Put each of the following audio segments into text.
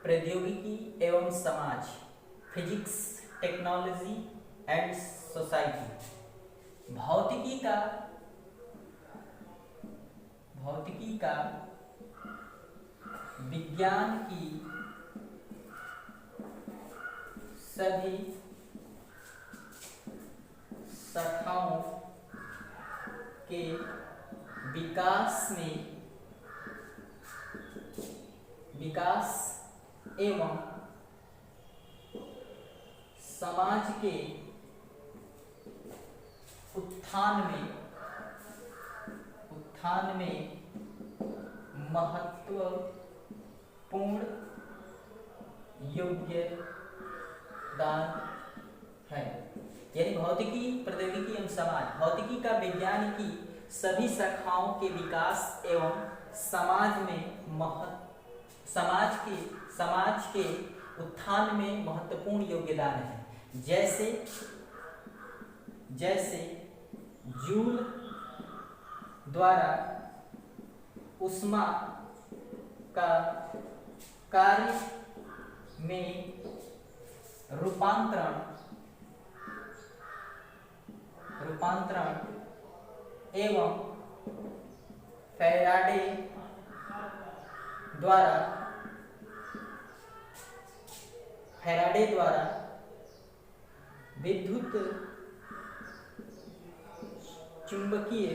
प्रौद्योगिकी एवं समाज, फिजिक्स, टेक्नोलॉजी एंड सोसाइटी। भौतिकी का विज्ञान की सभी शाखाओं के विकास एवं समाज के उत्थान में महत्वपूर्ण योगदान है। यानी भौतिकी, प्रौद्योगिकी एवं समाज, भौतिकी का विज्ञान की सभी शाखाओं के विकास एवं समाज के उत्थान में महत्वपूर्ण योगदान है। जैसे जूल द्वारा ऊष्मा का कार्य में रूपांतरण एवं फैराडे द्वारा विद्युत चुंबकीय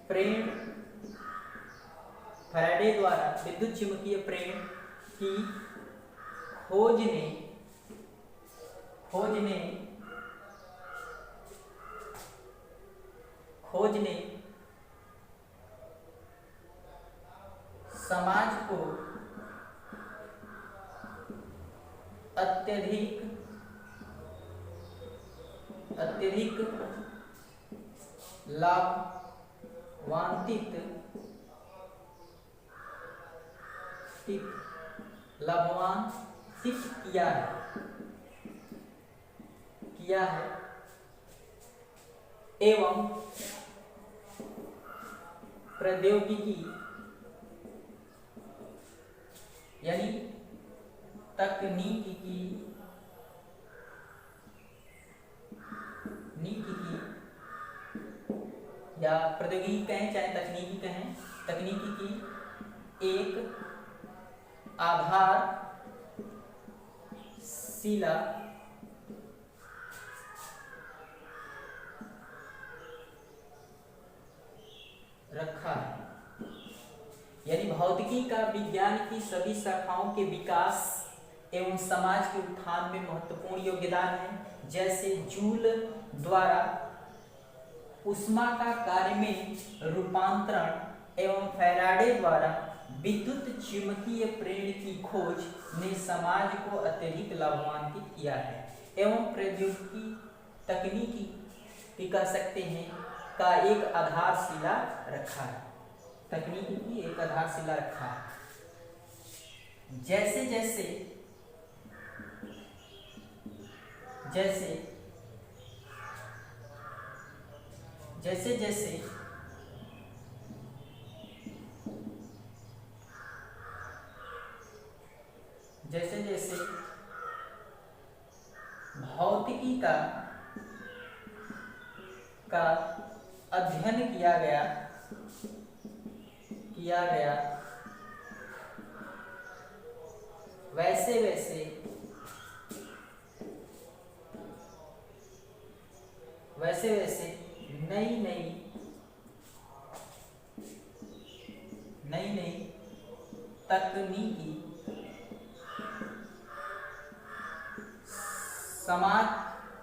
प्रेरण की खोज ने समाज को अत्यधिक लाभान्वित किया है एवं प्रौद्योगिकी यानी तकनीकी या प्रौद्योगिकी कहें चाहे तकनीकी कहें, तकनीकी की एक आधारशिला रखा है। यानी भौतिकी का विज्ञान की सभी शाखाओं के विकास एवं समाज के उत्थान में महत्वपूर्ण योगदान है। जैसे जूल द्वारा ऊष्मा का कार्य में रूपांतरण एवं फैराडे द्वारा विद्युत चुंबकीय प्रेरण की खोज ने समाज को अत्यधिक लाभान्वित किया है एवं प्रौद्योगिकी तकनीकी कह सकते हैं का एक आधारशिला रखा है। तकनीकी की एक आधारशिला रखा है। जैसे जैसे भौतिकी का अध्ययन किया गया वैसे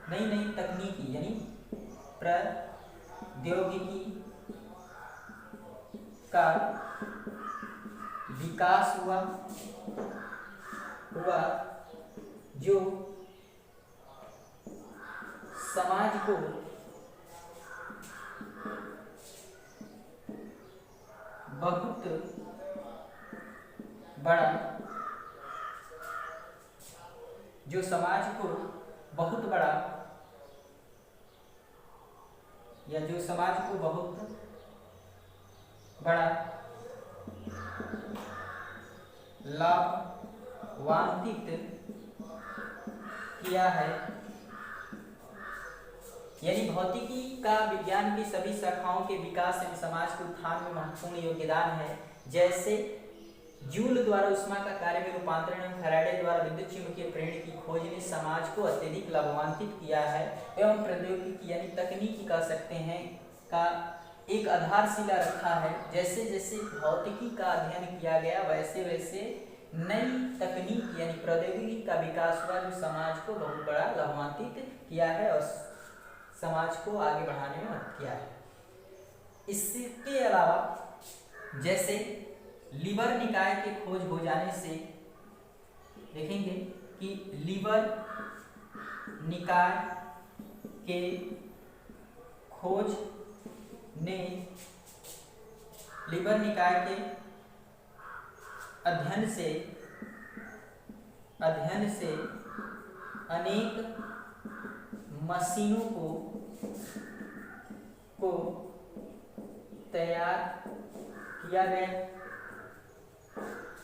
नई नई तकनीकी यानी प्रौद्योगिकी का विकास हुआ जो समाज को बहुत बड़ा लाभान्वित किया है। यानी भौतिकी का विज्ञान की सभी शाखाओं के विकास एवं समाज के उत्थान में महत्वपूर्ण योगदान है। जैसे जूल द्वारा ऊष्मा का कार्य में रूपांतरण एवं फैराडे द्वारा विद्युत चुंबकीय प्रेरण की खोज ने समाज को अत्यधिक लाभान्वित किया है एवं प्रौद्योगिकी यानी तकनीकी कह सकते हैं का एक आधारशिला रखा है। जैसे जैसे भौतिकी का अध्ययन किया गया वैसे वैसे नई तकनीक यानी प्रौद्योगिकी का विकास हुआ जो समाज को बहुत बड़ा लाभान्वित किया है और समाज को आगे बढ़ाने में मदद किया है। इसके अलावा जैसे लीवर निकाय के खोज हो जाने से देखेंगे कि लीवर निकाय के खोज ने लीवर निकाय के अध्ययन से अनेक मशीनों को तैयार किया गया।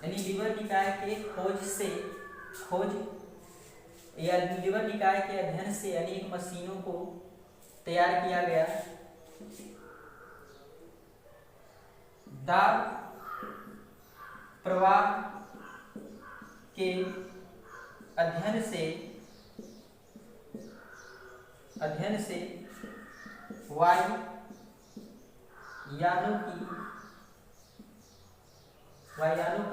यानी लीवर निकाय के लीवर निकाय के अध्ययन से अनेक मशीनों को तैयार किया गया। दाब प्रवाह के अध्ययन से वायुयानों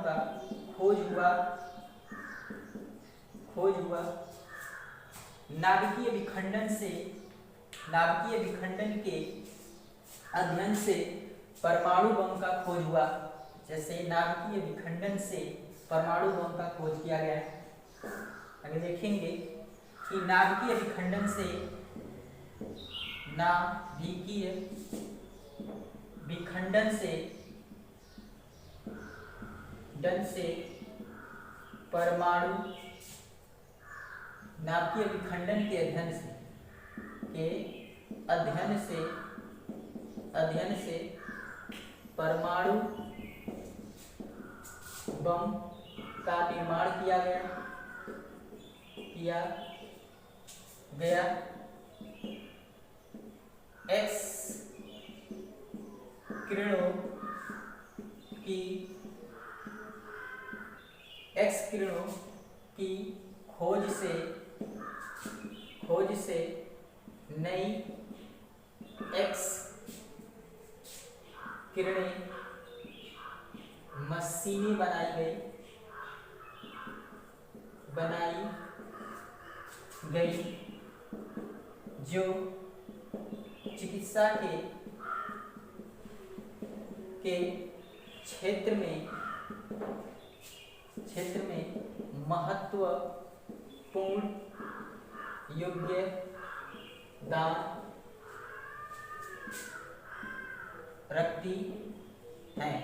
का खोज हुआ। नाभिकीय विखंडन के अध्ययन से परमाणु बम का खोज हुआ। जैसे नाभिकीय विखंडन से परमाणु बम का खोज किया गया। आगे देखेंगे कि नाभिकीय विखंडन से परमाणु नाभिकीय विखंडन के अध्ययन से परमाणु बम का निर्माण किया गया। एक्स किरणों की खोज से नई एक्स किरणें मशीनें बनाई गई जो चिकित्सा के क्षेत्र में महत्वपूर्ण योगदान रखती हैं।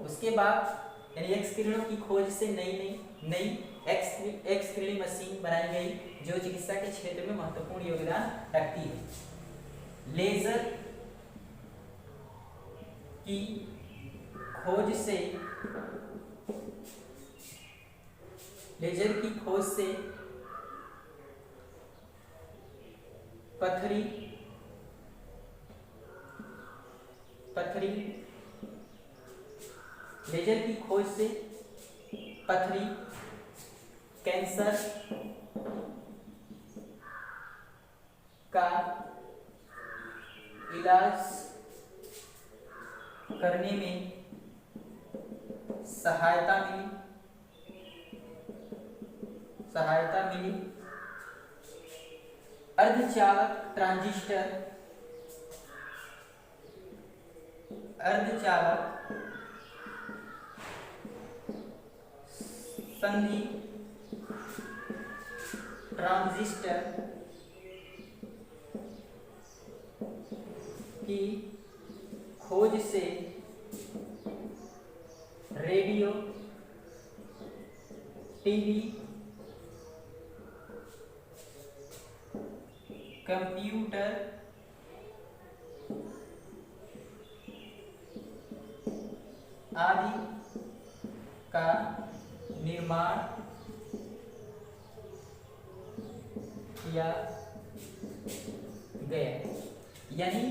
उसके बाद यानी एक्स किरणों की खोज से नई एक्स किरणें मशीन बनाई गई जो चिकित्सा के क्षेत्र में महत्वपूर्ण योगदान रखती है। लेजर की खोज से पथरी कैंसर का इलाज करने में सहायता मिली। अर्धचालक संधि ट्रांजिस्टर की खोज से रेडियो, टीवी, कंप्यूटर आदि का निर्माण किया गया। यानी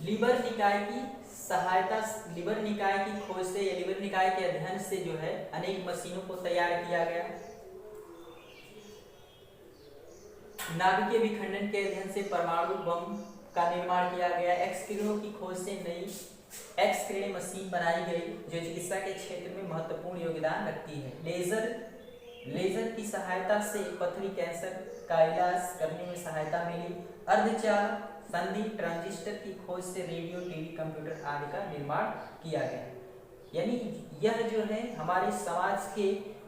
लीबर निकाय की सहायता, लीबर निकाय की खोज से या लीबर निकाय के अध्ययन से जो है अनेक मशीनों को तैयार किया गया। नाभिकीय विखंडन के अध्ययन से परमाणु बम का निर्माण किया गया। एक्स किरणों की खोज से नई एक्स किरण मशीन बनाई गई जो चिकित्सा के क्षेत्र में महत्वपूर्ण योगदान रखती है। लेजर की सहायता से पथरी कैंसर का इलाज करने में सहायता मिली। अर्धचालक संधि ट्रांजिस्टर की खोज से रेडियो, टीवी, कंप्यूटर आदि का निर्माण किया गया। यानी यह जो है हमारे समाज के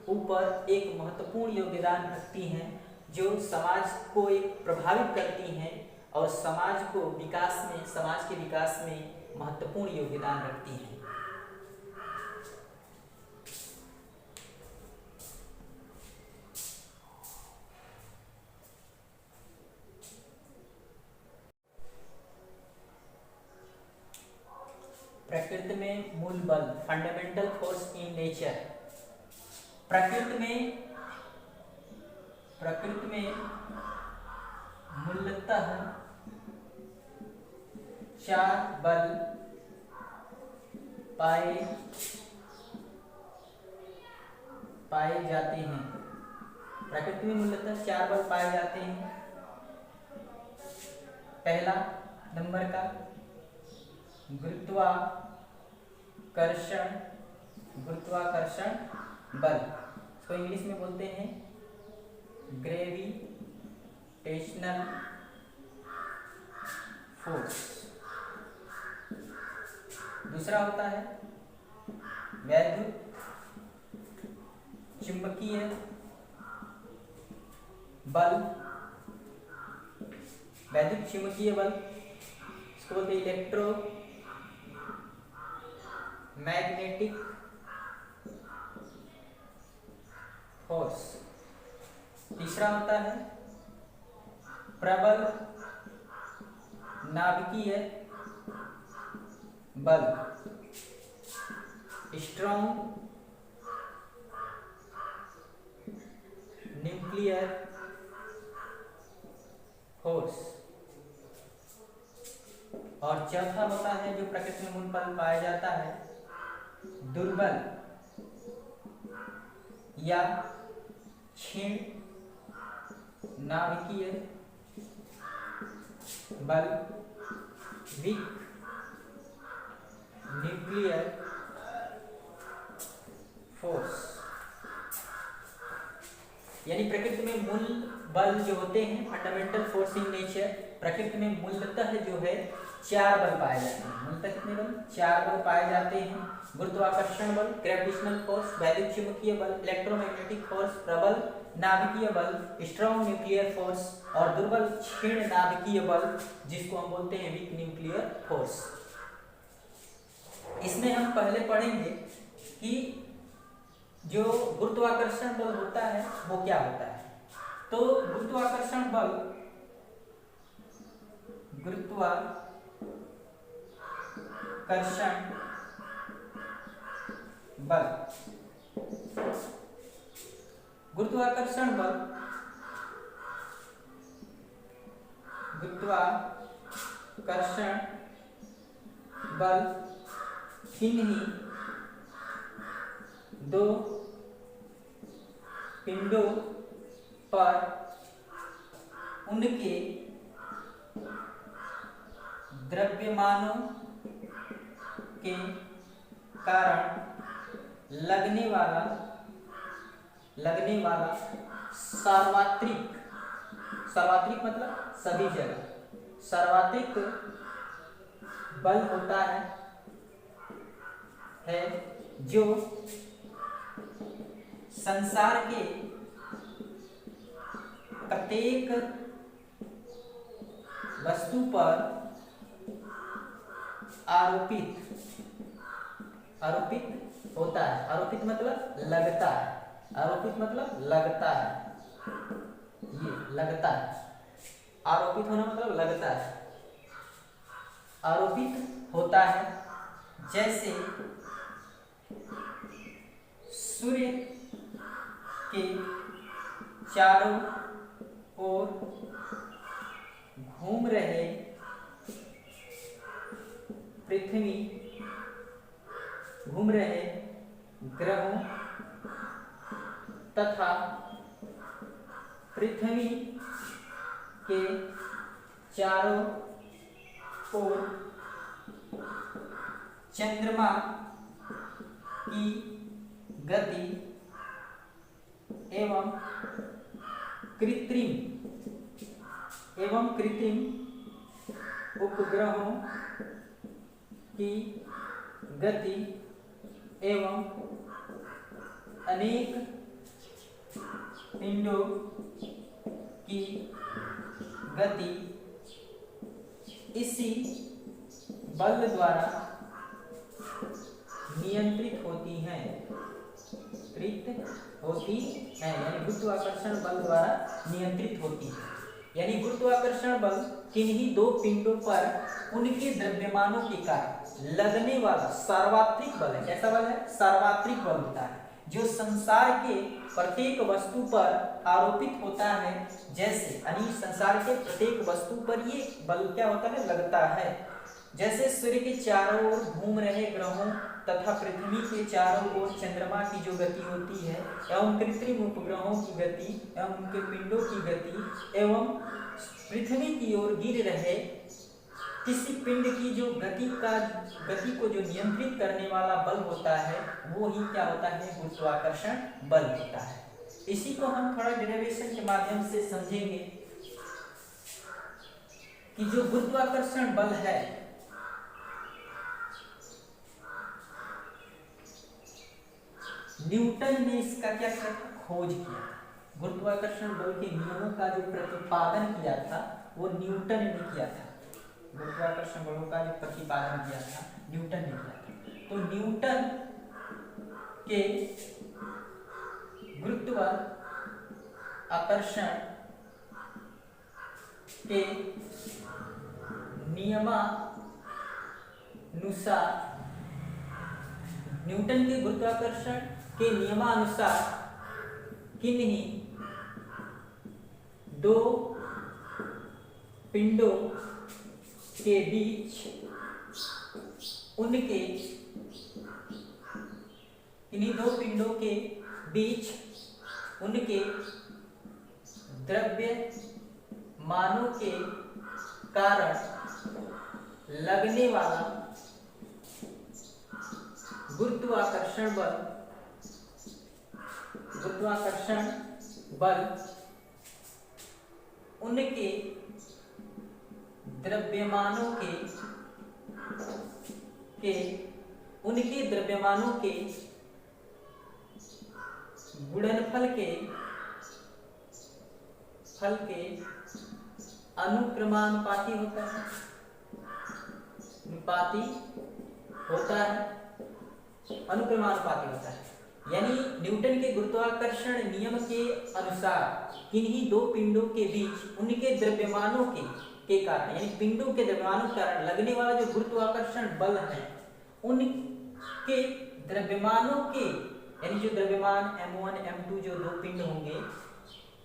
ऊपर एक महत्वपूर्ण योगदान रखती हैं, जो समाज को एक प्रभावित करती हैं और समाज को विकास में, समाज के विकास में महत्वपूर्ण योगदान रखती हैं। प्रकृति में मूल बल, फंडामेंटल फोर्स इन नेचर। प्रकृति में मूलतः 4 बल पाए जाते हैं। प्रकृति में मूलतः 4 बल पाए जाते हैं। पहला नंबर का गुरुत्वाकर्षण बल, इसको इंग्लिश में बोलते हैं ग्रेविटेशनल फोर्स। दूसरा होता है वैद्युत चुंबकीय बल। वैद्युत चुंबकीय बल इसको बोलते हैं इलेक्ट्रो मैग्नेटिक फोर्स। तीसरा होता है प्रबल नाभिकीय बल, स्ट्रॉन्ग न्यूक्लियर फोर्स। और चौथा होता है जो प्रकृति में मूल बल पाया जाता है दुर्बल या क्षीण नाभिकीय बल, वीक न्यूक्लियर फोर्स। यानी प्रकृति में मूल बल जो होते हैं फंडामेंटल फोर्स इन नेचर, प्रकृति में मूलतः जो है 4 बल पाए जाते हैं। मूलतः कितने बल? 4 बल पाए जाते हैं। गुरुत्वाकर्षण बल, ग्रेविटेशनल फोर्स, वैद्युत चुंबकीय बल, इलेक्ट्रोमैग्नेटिक फोर्स, प्रबल नाभिकीय बल, स्ट्रॉन्ग न्यूक्लियर फोर्स और दुर्बल क्षीण नाभिकीय बल, जिसको हम बोलते हैं वीक न्यूक्लियर फोर्स। इसमें हम पहले पढ़ेंगे कि जो गुरुत्वाकर्षण बल होता है वो क्या होता है। तो गुरुत्वाकर्षण बल किन्हीं 2 पिंडों पर उनके द्रव्यमानों के कारण लगने वाला सार्वत्रिक मतलब सभी जगह सार्वत्रिक बल होता है जो संसार के प्रत्येक वस्तु पर आरोपित होता है। आरोपित मतलब लगता है। आरोपित मतलब लगता है। ये लगता है। आरोपित होना मतलब लगता है। आरोपित होता है। जैसे सूर्य के चारों ओर घूम रहे पृथ्वी, घूम रहे ग्रहों तथा पृथ्वी के चारों ओर चंद्रमा की गति एवं कृत्रिम उपग्रहों की गति एवं अनेक पिंडों की गति इसी बल द्वारा नियंत्रित होती हैं, यानी गुरुत्वाकर्षण बल द्वारा नियंत्रित होती है। यानी गुरुत्वाकर्षण बल किन्हीं दो पिंडों पर उनके द्रव्यमानों के कारण लगने वाला सार्वत्रिक बल है। कैसा बल है? सार्वत्रिक बल होता है, जो संसार के प्रत्येक वस्तु पर आरोपित होता है। जैसे यानी संसार के प्रत्येक वस्तु पर ये बल क्या होता है? लगता है। जैसे सूर्य के चारों ओर घूम रहे ग्रहों तथा पृथ्वी के चारों ओर चंद्रमा की जो गति होती है एवं कृत्रिम उपग्रहों की गति एवं उनके पिंडों की गति एवं पृथ्वी की ओर गिर रहे किसी पिंड की जो गति को जो नियंत्रित करने वाला बल होता है वो ही क्या होता है? गुरुत्वाकर्षण बल होता है। इसी को हम थोड़ा डेरिवेशन के माध्यम से समझेंगे कि जो गुरुत्वाकर्षण बल है न्यूटन ने इसका क्या किया? खोज किया। गुरुत्वाकर्षण बल के नियमों का जो प्रतिपादन किया था वो न्यूटन ने किया था। गुरुत्वाकर्षण बलों का जो प्रतिपादन किया था न्यूटन ने किया था। तो न्यूटन के गुरुत्वाकर्षण के नियमानुसार किन्हीं दो पिंडों के बीच उनके द्रव्यमानों के कारण लगने वाला गुरुत्वाकर्षण बल उनके द्रव्यमानों के गुणनफल के अनुक्रमानुपाती होता है। यानी न्यूटन के गुरुत्वाकर्षण नियम के अनुसार किन्हीं दो पिंडों के बीच उनके द्रव्यमानों के कारण यानी पिंडों के द्रव्यमानों के कारण लगने वाला जो गुरुत्वाकर्षण बल है उनके द्रव्यमानों के यानी जो द्रव्यमान m1 m2 जो दो पिंड होंगे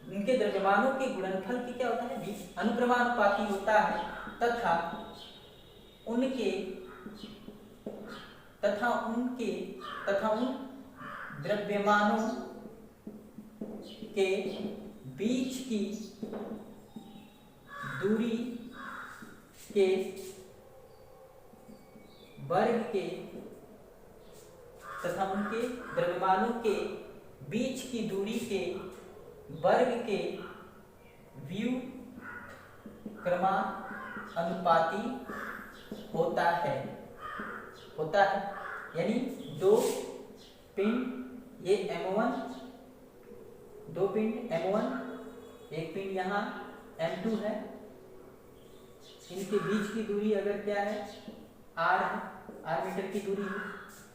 उनके द्रव्यमानों के गुणनफल की क्या होता है? बीच अनुक्रमानुपाती होता है तथा उन द्रव्यमानों के बीच की दूरी के वर्ग के तथा उनके द्रव्यमानों के बीच की दूरी के वर्ग के व्युत्क्रमानुपाती होता है। यानी दो पिंड ये m1 दो पिंड m1 एक पिंड यहाँ m2 है, इनके बीच की दूरी अगर क्या है r है, r मीटर की दूरी है।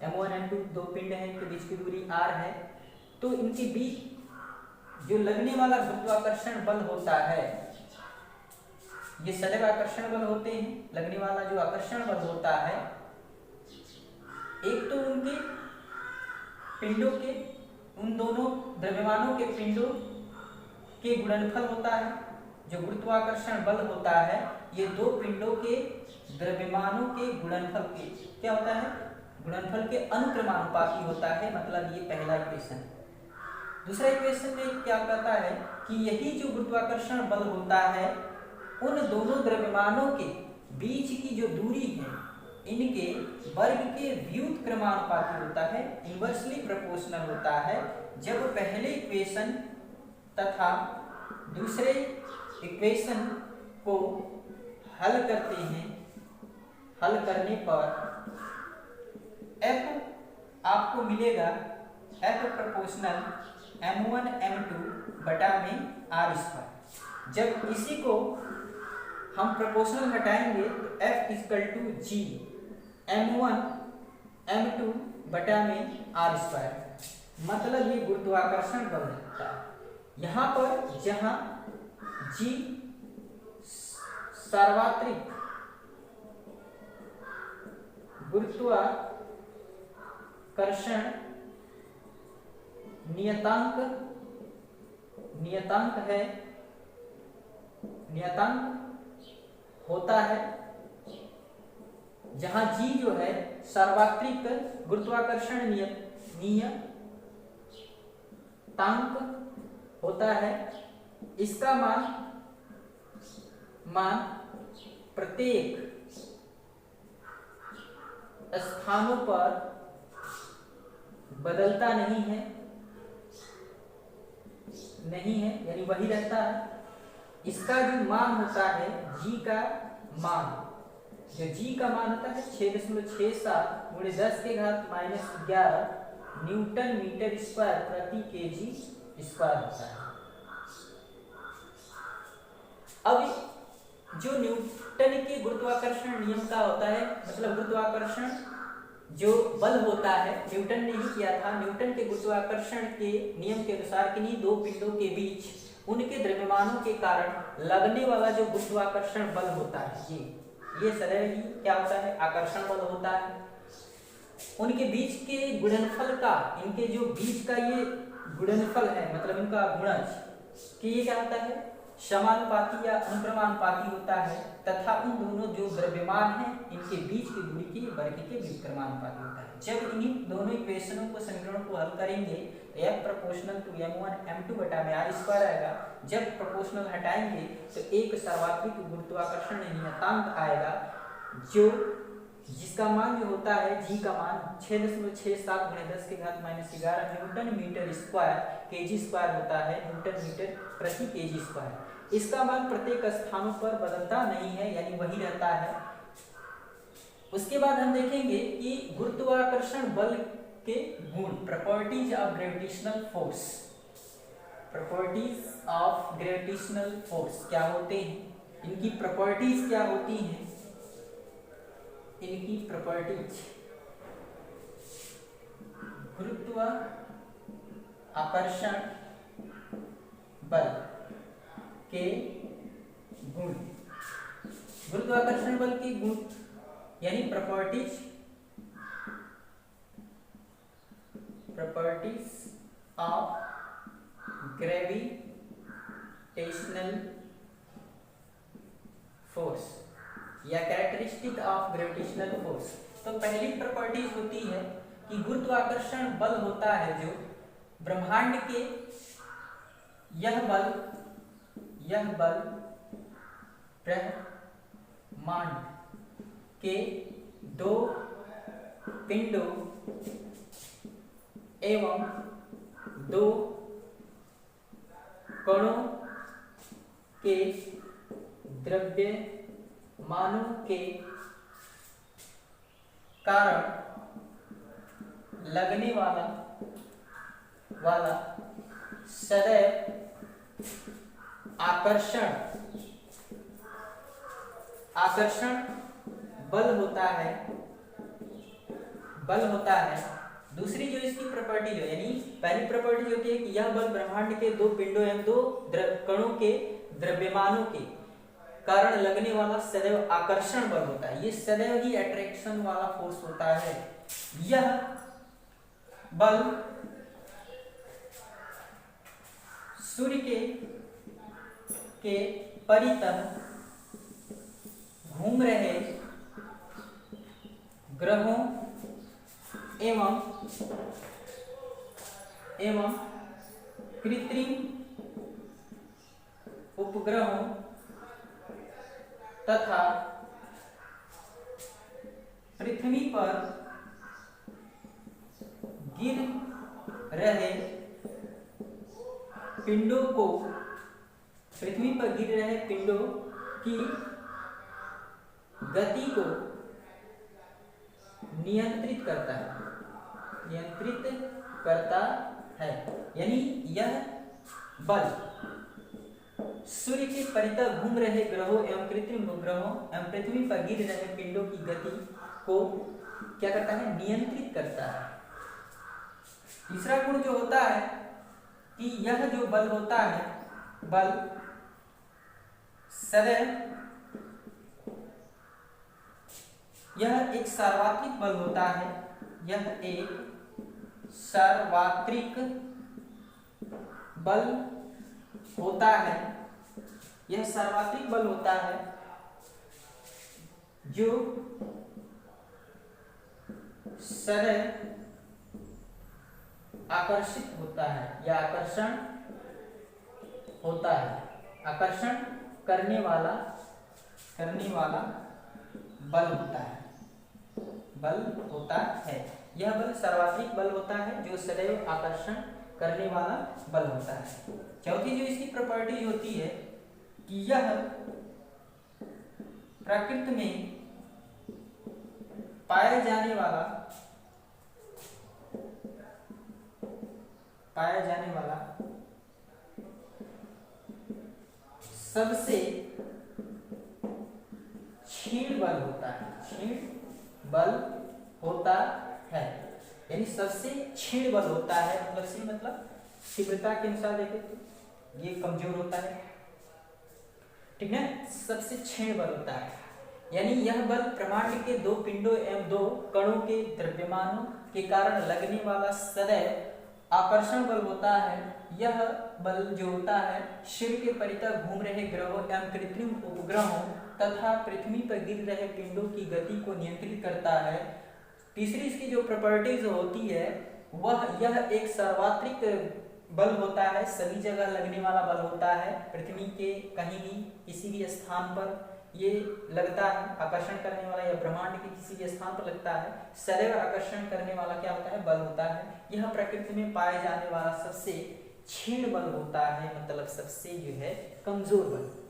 m1 m2 दो पिंड है, इनके बीच की दूरी r है। तो इनके बीच जो लगने वाला गुरुत्वाकर्षण बल होता है ये सदैव आकर्षण बल होते हैं। लगने वाला जो आकर्षण बल होता है, एक तो उनके पिंडों के, उन दोनों द्रव्यमानों के पिंडों के गुणनफल होता है। जो गुरुत्वाकर्षण बल होता है, ये दो पिंडों के द्रव्यमानों के गुणनफल के क्या होता है, गुणनफल के अनुक्रमानुपाती होता है। मतलब ये पहला इक्वेशन है। दूसरा इक्वेशन में क्या कहता है कि यही जो गुरुत्वाकर्षण बल होता है, उन दोनों द्रव्यमानों के बीच की जो दूरी है, इनके वर्ग के व्युत क्रमानुपाती होता है, इनवर्सली प्रोपोर्शनल होता है। जब पहले इक्वेशन तथा दूसरे इक्वेशन को हल करते हैं, हल करने पर F आपको मिलेगा F प्रोपोर्शनल m1 m2 बटा में r स्क्वायर। जब इसी को हम प्रोपोर्शनल हटाएंगे तो F equal to G m1 m2 बटा में r स्क्वायर। मतलब ये गुरुत्वाकर्षण बल होता है। यहाँ पर जहाँ G सार्वत्रिक गुरुत्वाकर्षण नियतांक है, नियतांक होता है, जहां G जो है सार्वत्रिक गुरुत्वाकर्षण नियतांक होता है। इसका मान प्रत्येक स्थानों पर बदलता नहीं है, यानी वही रहता है। इसका जो मान होता है, G का मान, जो G का मान होता है 6.67 गुणे 10 के घात -11 न्यूटन मीटर स्क्वायर प्रति केजी स्क्वायर होता है। अब जो न्यूटन के गुरुत्वाकर्षण नियम का होता है, मतलब गुरुत्वाकर्षण जो बल होता है, न्यूटन ने ही किया था। न्यूटन के गुरुत्वाकर्षण के नियम के अनुसार किन्हीं दो पिंडों के बीच उनके द्रव्यमानों के कारण लगने वाला जो गुरुत्वाकर्षण बल होता है, ये सदैव ही क्या होता है, आकर्षण बल होता है। उनके बीच के गुणनफल का, इनके जो बीच का ये गुणनफल है, मतलब इनका गुणज, कि ये क्या होता है, समानुपाती या अनुक्रमानुपाती होता है, तथा उन दोनों जो द्रव्यमान हैं, इनके बीच की दूरी के वर्ग के व्युत्क्रमानुपाती होता है। जब इन्हीं दोनों इक्वेशनों को, समीकरणों को हल करेंगे तो F proportional to m1 m2 बटा में r स्क्वायर आएगा। जब प्रोपोर्शनल हटाएंगे तो एक सार्वत्रिक गुरुत्वाकर्षण नियतांक आएगा, जो जिसका मान जो होता है, G का मान 6.67 गुणे 10 के घात -11 newton metre square KG square होता है, न्यूटन मीटर प्रति केजी स्क्वायर। इसका मान प्रत्येक स्थानों पर बदलता नहीं है, यानी वही रहता है। उसके बाद हम देखेंगे कि गुरुत्वाकर्षण बल के गुण, properties of gravitational force, properties of gravitational force क्या होते हैं, इनकी प्रॉपर्टीज क्या होती हैं। इनकी प्रॉपर्टीज, गुरुत्व आकर्षण बल के गुण, गुरुत्वाकर्षण बल के गुण यानी प्रॉपर्टीज ऑफ ग्रेविटेशनल फोर्स या कैरेक्टरिस्टिक ऑफ ग्रेविटेशनल फोर्स। तो पहली प्रॉपर्टीज होती है कि गुरुत्वाकर्षण बल होता है जो ब्रह्मांड के, यह बल ब्रह्मांड के दो पिंडों एवं दो कणों के द्रव्यमानों के कारण लगने वाला सदैव आकर्षण बल होता है। दूसरी जो इसकी प्रॉपर्टी है, यानी पहली प्रॉपर्टी होती है कि यह बल ब्रह्मांड के दो पिंडों एवं दो कणों के द्रव्यमानों के कारण लगने वाला सदैव आकर्षण बल होता है। ये सदैव ही अट्रैक्शन वाला फोर्स होता है। यह बल सूर्य के परितः घूम रहे ग्रहों एवं कृत्रिम उपग्रहों तथा पृथ्वी पर गिर रहे पिंडों को, पृथ्वी पर गिर रहे पिंडों की गति को नियंत्रित करता है। यानी यह बल सूर्य के परितः घूम रहे ग्रहों एवं कृत्रिम उपग्रहों एवं पृथ्वी पर गिर रहे पिंडों की गति को क्या करता है? नियंत्रित करता है। तीसरा गुण जो होता है कि यह जो बल होता है, बल सदैव यह एक सार्वत्रिक बल होता है। यह एक सार्वत्रिक बल होता है। यह सार्वत्रिक बल होता है जो सदैव आकर्षित होता है या आकर्षण होता है। आकर्षण करने वाला बल होता है। यह बल सार्वत्रिक बल होता है जो सदैव आकर्षण करने वाला बल होता है। चौथी जो इसकी प्रॉपर्टी होती है कि यह प्रकृति में पाया जाने वाला सबसे क्षीण बल होता है। यानी सबसे क्षीण बल होता है, मतलब तीव्रता के अनुसार देखें तो ये कमजोर होता है, ठीक है। सबसे क्षीण बल होता है। यानी यह बल ब्रह्मांड के दो पिंडों एवं दो कणों के द्रव्यमानों के कारण लगने वाला सदैव आकर्षण बल होता है। यह बल जो होता है सूर्य के परितः घूम रहे ग्रहों एवं कृत्रिम उपग्रहों तथा पृथ्वी पर गिर रहे पिंडों की गति को नियंत्रित करता है। तीसरी इसकी जो प्रॉपर्टीज होती है यह एक सार्वत्रिक बल होता है, सभी जगह लगने वाला बल होता है। पृथ्वी के कहीं भी किसी भी स्थान पर ये लगता है, आकर्षण करने वाला, या ब्रह्मांड के किसी भी स्थान पर लगता है, सदैव आकर्षण करने वाला क्या होता है? बल होता है। यह प्रकृति में पाए जाने वाला सबसे क्षीण बल होता है, मतलब सबसे जो है कमजोर बल।